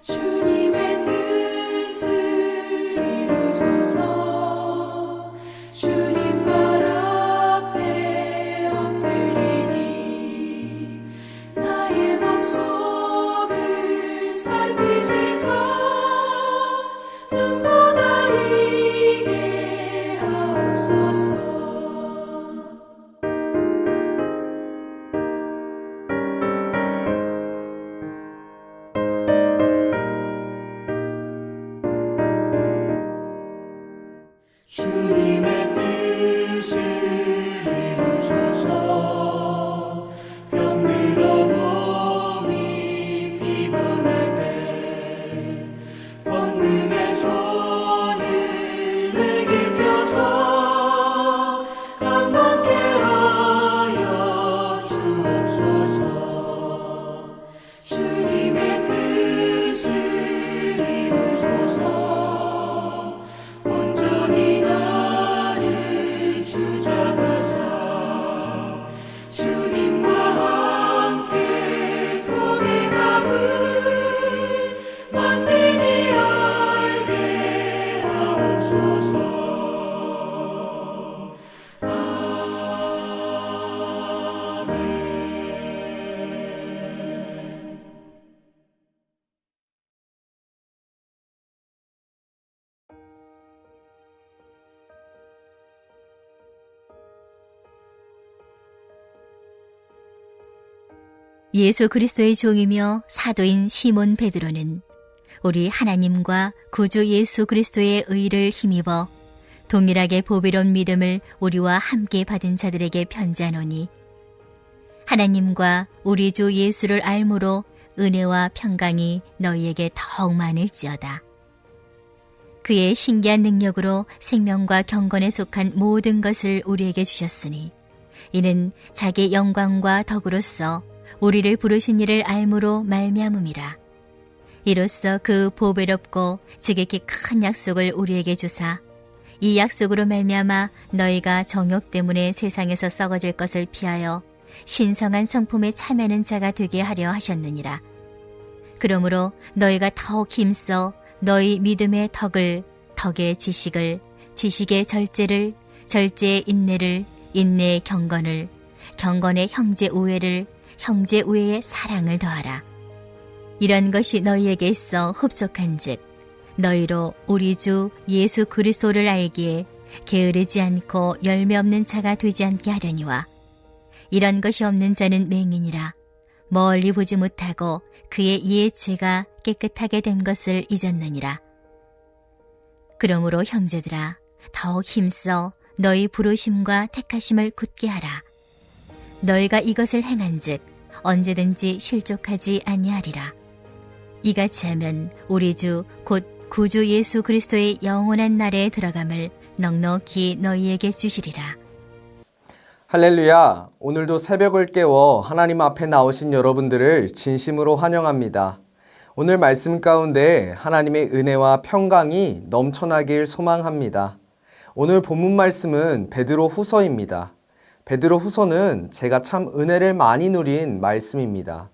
주님의 뜻을 이루소서. 주님 발 앞에 엎드리니 나의 맘속을 살피시사 눈보다 이게 하옵소서. 주님의 뜻을 이루소서. 병들어 몸이 피곤할 때 권능의 손을 내게 펴서 강건케 하여 주옵소서. 주님의 뜻을 이루소서. 온전히 나를 주장하사 주님과 함께 동행함을 만민이 알게 하옵소서. 아멘. 예수 그리스도의 종이며 사도인 시몬 베드로는 우리 하나님과 구주 예수 그리스도의 의를 힘입어 동일하게 보배로운 믿음을 우리와 함께 받은 자들에게 편지하노니 하나님과 우리 주 예수를 알므로 은혜와 평강이 너희에게 더욱 많을지어다. 그의 신기한 능력으로 생명과 경건에 속한 모든 것을 우리에게 주셨으니 이는 자기 영광과 덕으로서 우리를 부르신 이를 알므로 말미암음이라. 이로써 그 보배롭고 지극히 큰 약속을 우리에게 주사 이 약속으로 말미암아 너희가 정욕 때문에 세상에서 썩어질 것을 피하여 신성한 성품에 참여하는 자가 되게 하려 하셨느니라. 그러므로 너희가 더욱 힘써 너희 믿음의 덕을, 덕의 지식을, 지식의 절제를, 절제의 인내를, 인내의 경건을, 경건의 형제 우애를, 형제 우애의 사랑을 더하라. 이런 것이 너희에게 있어 흡족한즉 너희로 우리 주 예수 그리스도를 알기에 게으르지 않고 열매 없는 자가 되지 않게 하려니와 이런 것이 없는 자는 맹인이라 멀리 보지 못하고 그의 이의 죄가 깨끗하게 된 것을 잊었느니라. 그러므로 형제들아 더욱 힘써 너희 부르심과 택하심을 굳게 하라. 너희가 이것을 행한즉 언제든지 실족하지 아니하리라. 이같이 하면 우리 주 곧 구주 예수 그리스도의 영원한 날에 들어감을 넉넉히 너희에게 주시리라. 할렐루야! 오늘도 새벽을 깨워 하나님 앞에 나오신 여러분들을 진심으로 환영합니다. 오늘 말씀 가운데 하나님의 은혜와 평강이 넘쳐나길 소망합니다. 오늘 본문 말씀은 베드로 후서입니다. 베드로 후서는 제가 참 은혜를 많이 누린 말씀입니다.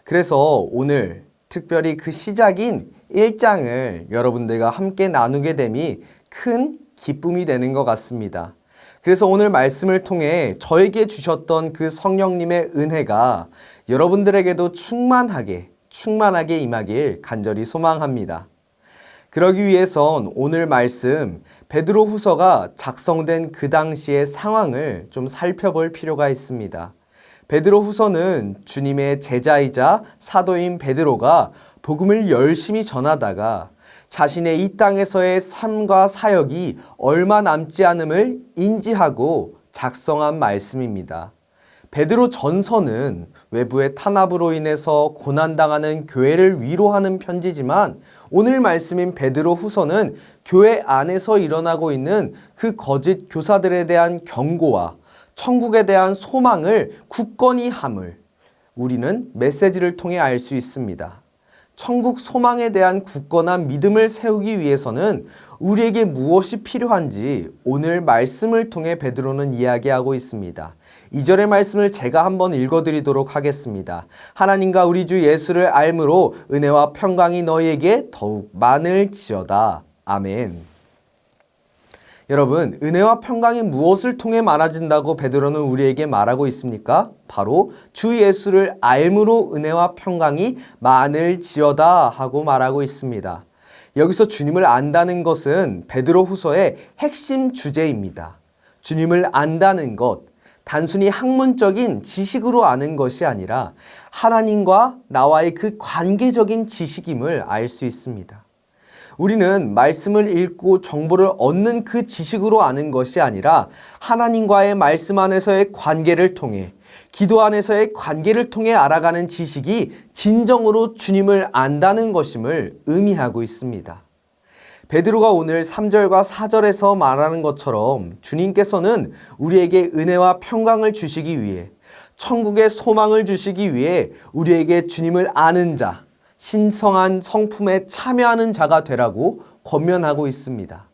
그래서 오늘 특별히 그 시작인 1장을 여러분들과 함께 나누게 됨이 큰 기쁨이 되는 것 같습니다. 그래서 오늘 말씀을 통해 저에게 주셨던 그 성령님의 은혜가 여러분들에게도 충만하게 임하길 간절히 소망합니다. 그러기 위해선 오늘 말씀 베드로 후서가 작성된 그 당시의 상황을 좀 살펴볼 필요가 있습니다. 베드로 후서는 주님의 제자이자 사도인 베드로가 복음을 열심히 전하다가 자신의 이 땅에서의 삶과 사역이 얼마 남지 않음을 인지하고 작성한 말씀입니다. 베드로 전서는 외부의 탄압으로 인해서 고난당하는 교회를 위로하는 편지지만 오늘 말씀인 베드로 후서는 교회 안에서 일어나고 있는 그 거짓 교사들에 대한 경고와 천국에 대한 소망을 굳건히 함을 우리는 메시지를 통해 알 수 있습니다. 천국 소망에 대한 굳건한 믿음을 세우기 위해서는 우리에게 무엇이 필요한지 오늘 말씀을 통해 베드로는 이야기하고 있습니다. 2절의 말씀을 제가 한번 읽어드리도록 하겠습니다. 하나님과 우리 주 예수를 알므로 은혜와 평강이 너희에게 더욱 많을지어다. 아멘. 여러분, 은혜와 평강이 무엇을 통해 많아진다고 베드로는 우리에게 말하고 있습니까? 바로 주 예수를 알므로 은혜와 평강이 많을지어다 하고 말하고 있습니다. 여기서 주님을 안다는 것은 베드로 후서의 핵심 주제입니다. 주님을 안다는 것, 단순히 학문적인 지식으로 아는 것이 아니라 하나님과 나와의 그 관계적인 지식임을 알 수 있습니다. 우리는 말씀을 읽고 정보를 얻는 그 지식으로 아는 것이 아니라 하나님과의 말씀 안에서의 관계를 통해, 기도 안에서의 관계를 통해 알아가는 지식이 진정으로 주님을 안다는 것임을 의미하고 있습니다. 베드로가 오늘 3절과 4절에서 말하는 것처럼 주님께서는 우리에게 은혜와 평강을 주시기 위해, 천국의 소망을 주시기 위해 우리에게 주님을 아는 자, 신성한 성품에 참여하는 자가 되라고 권면하고 있습니다.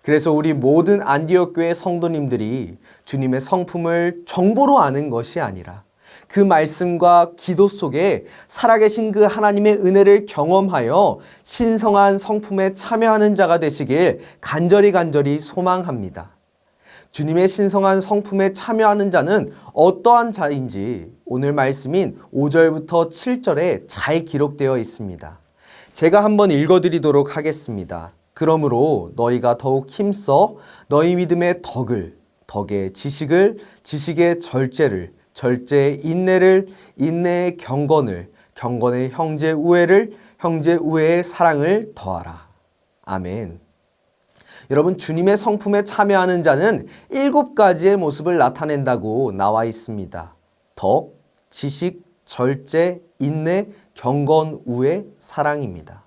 그래서 우리 모든 안디옥 교회 성도님들이 주님의 성품을 정보로 아는 것이 아니라 그 말씀과 기도 속에 살아계신 그 하나님의 은혜를 경험하여 신성한 성품에 참여하는 자가 되시길 간절히 소망합니다. 주님의 신성한 성품에 참여하는 자는 어떠한 자인지 오늘 말씀인 5절부터 7절에 잘 기록되어 있습니다. 제가 한번 읽어드리도록 하겠습니다. 그러므로 너희가 더욱 힘써 너희 믿음의 덕을, 덕의 지식을, 지식의 절제를, 절제의 인내를, 인내의 경건을, 경건의 형제 우애를, 형제 우애의 사랑을 더하라. 아멘. 여러분, 주님의 성품에 참여하는 자는 7가지의 모습을 나타낸다고 나와 있습니다. 덕, 지식, 절제, 인내, 경건, 우애, 사랑입니다.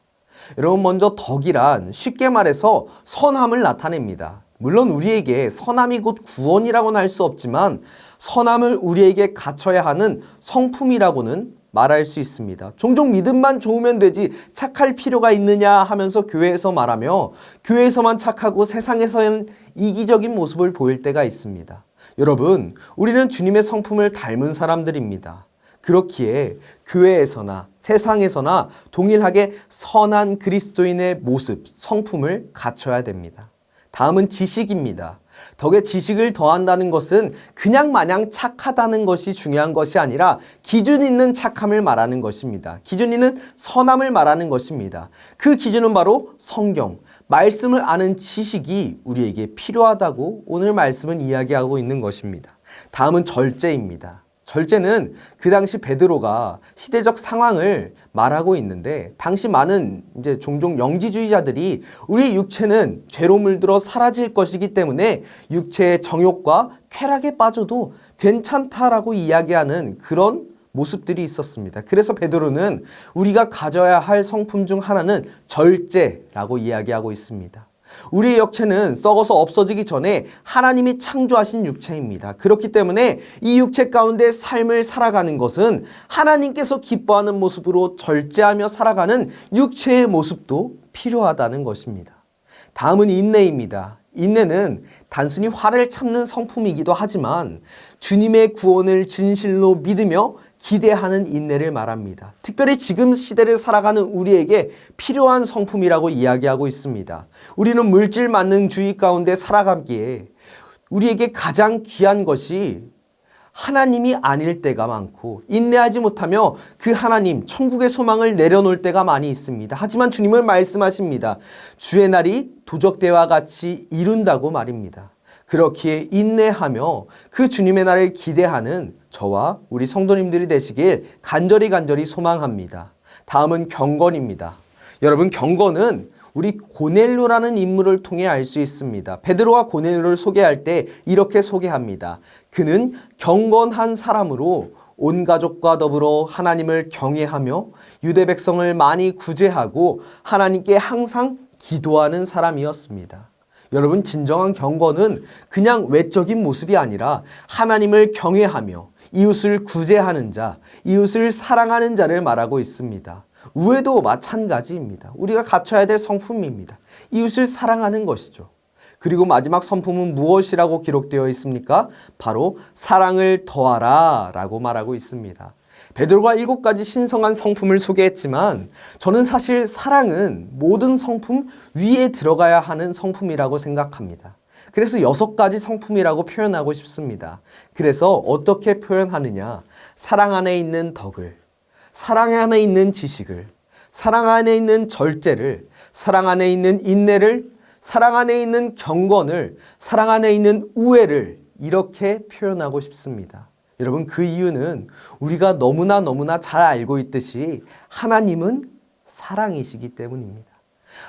여러분, 먼저 덕이란 쉽게 말해서 선함을 나타냅니다. 물론 우리에게 선함이 곧 구원이라고는 할 수 없지만 선함을 우리에게 갖춰야 하는 성품이라고는 말할 수 있습니다. 종종 믿음만 좋으면 되지 착할 필요가 있느냐 하면서 교회에서 말하며 교회에서만 착하고 세상에서는 이기적인 모습을 보일 때가 있습니다. 여러분, 우리는 주님의 성품을 닮은 사람들입니다. 그렇기에 교회에서나 세상에서나 동일하게 선한 그리스도인의 모습, 성품을 갖춰야 됩니다. 다음은 지식입니다. 덕에 지식을 더한다는 것은 그냥 마냥 착하다는 것이 중요한 것이 아니라 기준 있는 착함을 말하는 것입니다. 기준 있는 선함을 말하는 것입니다. 그 기준은 바로 성경, 말씀을 아는 지식이 우리에게 필요하다고 오늘 말씀은 이야기하고 있는 것입니다. 다음은 절제입니다. 절제는 그 당시 베드로가 시대적 상황을 말하고 있는데, 당시 많은 종종 영지주의자들이 우리 육체는 죄로 물들어 사라질 것이기 때문에 육체의 정욕과 쾌락에 빠져도 괜찮다라고 이야기하는 그런 모습들이 있었습니다. 그래서 베드로는 우리가 가져야 할 성품 중 하나는 절제라고 이야기하고 있습니다. 우리의 육체는 썩어서 없어지기 전에 하나님이 창조하신 육체입니다. 그렇기 때문에 이 육체 가운데 삶을 살아가는 것은 하나님께서 기뻐하는 모습으로 절제하며 살아가는 육체의 모습도 필요하다는 것입니다. 다음은 인내입니다. 인내는 단순히 화를 참는 성품이기도 하지만 주님의 구원을 진실로 믿으며 기대하는 인내를 말합니다. 특별히 지금 시대를 살아가는 우리에게 필요한 성품이라고 이야기하고 있습니다. 우리는 물질 만능주의 가운데 살아가기에 우리에게 가장 귀한 것이 하나님이 아닐 때가 많고 인내하지 못하며 그 하나님, 천국의 소망을 내려놓을 때가 많이 있습니다. 하지만 주님은 말씀하십니다. 주의 날이 도적대와 같이 이룬다고 말입니다. 그렇기에 인내하며 그 주님의 날을 기대하는 저와 우리 성도님들이 되시길 간절히 소망합니다. 다음은 경건입니다. 여러분, 경건은 우리 고넬료라는 인물을 통해 알 수 있습니다. 베드로가 고넬료를 소개할 때 이렇게 소개합니다. 그는 경건한 사람으로 온 가족과 더불어 하나님을 경외하며 유대 백성을 많이 구제하고 하나님께 항상 기도하는 사람이었습니다. 여러분, 진정한 경건은 그냥 외적인 모습이 아니라 하나님을 경외하며 이웃을 구제하는 자, 이웃을 사랑하는 자를 말하고 있습니다. 우애도 마찬가지입니다. 우리가 갖춰야 될 성품입니다. 이웃을 사랑하는 것이죠. 그리고 마지막 성품은 무엇이라고 기록되어 있습니까? 바로 사랑을 더하라 라고 말하고 있습니다. 베드로가 7가지 신성한 성품을 소개했지만 저는 사실 사랑은 모든 성품 위에 들어가야 하는 성품이라고 생각합니다. 그래서 6가지 성품이라고 표현하고 싶습니다. 그래서 어떻게 표현하느냐? 사랑 안에 있는 덕을, 사랑 안에 있는 지식을, 사랑 안에 있는 절제를, 사랑 안에 있는 인내를, 사랑 안에 있는 경건을, 사랑 안에 있는 우애를 이렇게 표현하고 싶습니다. 여러분, 그 이유는 우리가 너무나 잘 알고 있듯이 하나님은 사랑이시기 때문입니다.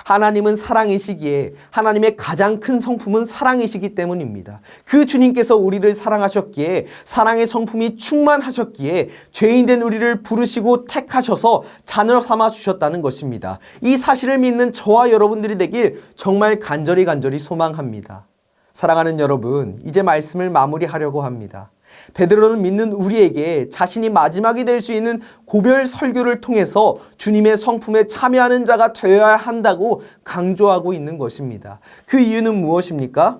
하나님은 사랑이시기에 하나님의 가장 큰 성품은 사랑이시기 때문입니다. 그 주님께서 우리를 사랑하셨기에 사랑의 성품이 충만하셨기에 죄인된 우리를 부르시고 택하셔서 자녀 삼아 주셨다는 것입니다. 이 사실을 믿는 저와 여러분들이 되길 정말 간절히 소망합니다. 사랑하는 여러분, 이제 말씀을 마무리하려고 합니다. 베드로는 믿는 우리에게 자신이 마지막이 될 수 있는 고별 설교를 통해서 주님의 성품에 참여하는 자가 되어야 한다고 강조하고 있는 것입니다. 그 이유는 무엇입니까?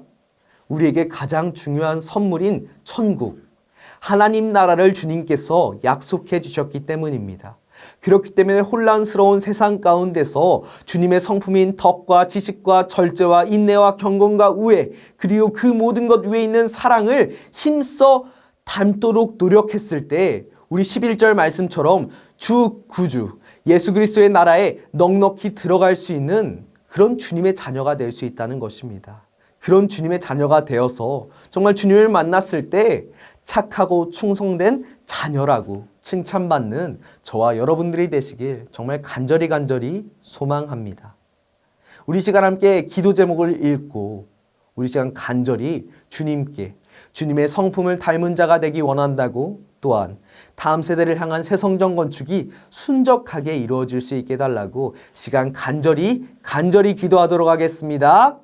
우리에게 가장 중요한 선물인 천국, 하나님 나라를 주님께서 약속해 주셨기 때문입니다. 그렇기 때문에 혼란스러운 세상 가운데서 주님의 성품인 덕과 지식과 절제와 인내와 경건과 우애, 그리고 그 모든 것 위에 있는 사랑을 힘써 닮도록 노력했을 때 우리 11절 말씀처럼 주 구주 예수 그리스도의 나라에 넉넉히 들어갈 수 있는 그런 주님의 자녀가 될 수 있다는 것입니다. 그런 주님의 자녀가 되어서 정말 주님을 만났을 때 착하고 충성된 자녀라고 칭찬받는 저와 여러분들이 되시길 정말 간절히 소망합니다. 우리 시간 함께 기도 제목을 읽고 우리 시간 간절히 주님께 주님의 성품을 닮은 자가 되기 원한다고, 또한 다음 세대를 향한 새 성전 건축이 순적하게 이루어질 수 있게 해달라고 시간 간절히 기도하도록 하겠습니다.